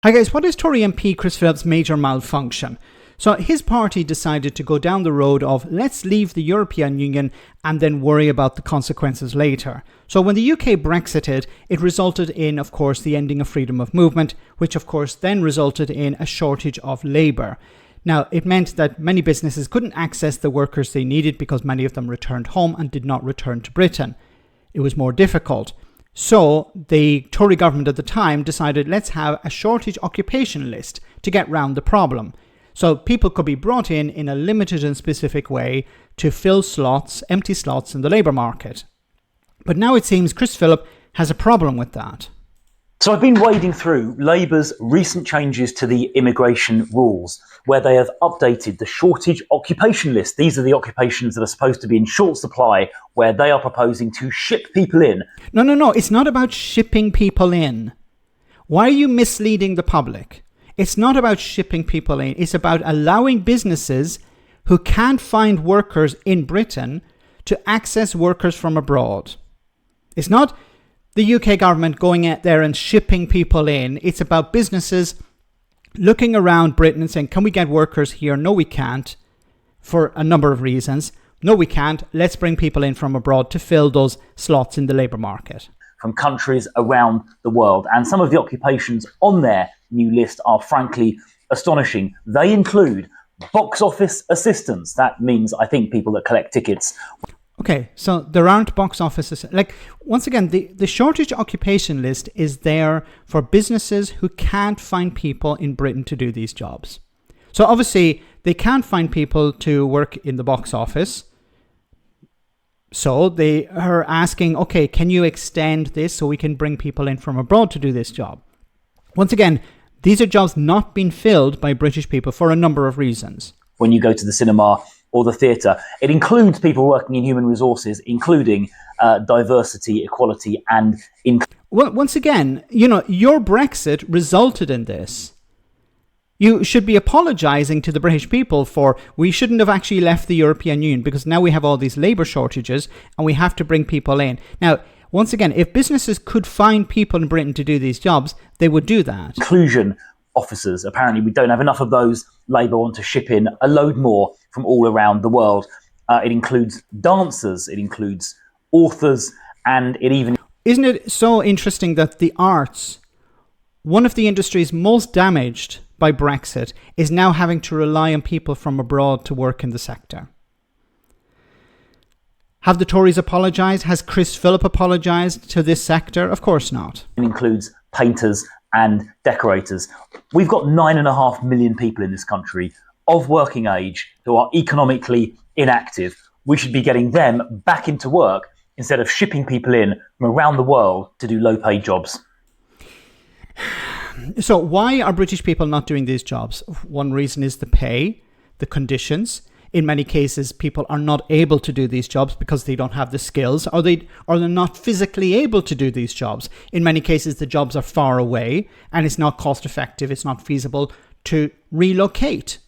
Hi guys, what is Tory MP Chris Philp's major malfunction? So his party decided to go down the road of let's leave the European Union and then worry about the consequences later. So when the UK Brexited, it resulted in, of course, the ending of freedom of movement, which of course then resulted in a shortage of labour. Now, it meant that many businesses couldn't access the workers they needed because many of them returned home and did not return to Britain. It was more difficult. So the Tory government at the time decided let's have a shortage occupation list to get round the problem. So people could be brought in a limited and specific way to fill slots, empty slots in the labour market. But now it seems Chris Philp has a problem with that. So I've been wading through Labour's recent changes to the immigration rules, where they have updated the shortage occupation list. These are the occupations that are supposed to be in short supply, where they are proposing to ship people in. No, it's not about shipping people in. Why are you misleading the public? It's not about shipping people in. It's about allowing businesses who can't find workers in Britain to access workers from abroad. It's not the UK government going out there and shipping people in. It's about businesses looking around Britain and saying, can we get workers here? No, we can't, for a number of reasons. No, we can't. Let's bring people in from abroad to fill those slots in the labour market. From countries around the world. And some of the occupations on their new list are frankly astonishing. They include box office assistants. That means, I think, people that collect tickets. Okay, so there aren't box offices. Like, once again, the shortage occupation list is there for businesses who can't find people in Britain to do these jobs. So obviously, they can't find people to work in the box office. So they are asking, okay, can you extend this so we can bring people in from abroad to do this job? Once again, these are jobs not being filled by British people for a number of reasons. When you go to the cinema or the theatre, it includes people working in human resources, including diversity, equality, and inclusion. Well, once again, your Brexit resulted in this. You should be apologising to the British people for we shouldn't have actually left the European Union because now we have all these labour shortages and we have to bring people in. Now, once again, if businesses could find people in Britain to do these jobs, they would do that. Inclusion officers. Apparently, we don't have enough of those. Labour want to ship in a load more from all around the world. It includes dancers, it includes authors, and it even... Isn't it so interesting that the arts, one of the industries most damaged by Brexit, is now having to rely on people from abroad to work in the sector? Have the Tories apologised? Has Chris Philp apologised to this sector? Of course not. It includes painters and decorators. We've got 9.5 million people in this country of working age who are economically inactive. We should be getting them back into work instead of shipping people in from around the world to do low-paid jobs. So why are British people not doing these jobs? One reason is the pay, the conditions. In many cases, people are not able to do these jobs because they don't have the skills or they're not physically able to do these jobs. In many cases, the jobs are far away and it's not cost effective. It's not feasible to relocate.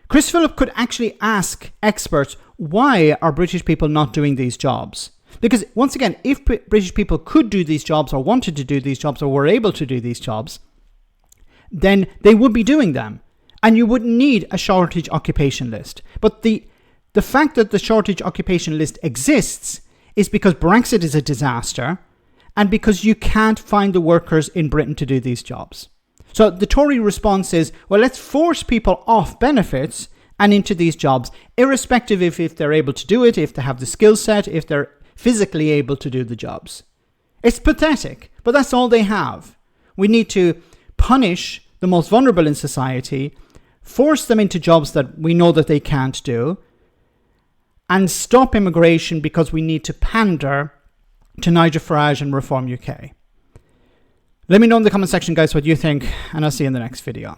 Chris Philp could actually ask experts, why are British people not doing these jobs? Because once again, if British people could do these jobs or wanted to do these jobs or were able to do these jobs, then they would be doing them. And you wouldn't need a shortage occupation list. But the fact that the shortage occupation list exists is because Brexit is a disaster and because you can't find the workers in Britain to do these jobs. So the Tory response is, well, let's force people off benefits and into these jobs, irrespective of if they're able to do it, if they have the skill set, if they're physically able to do the jobs. It's pathetic, but that's all they have. We need to punish the most vulnerable in society, force them into jobs that we know that they can't do, and stop immigration because we need to pander to Nigel Farage and Reform UK. Let me know in the comment section, guys, what you think, and I'll see you in the next video.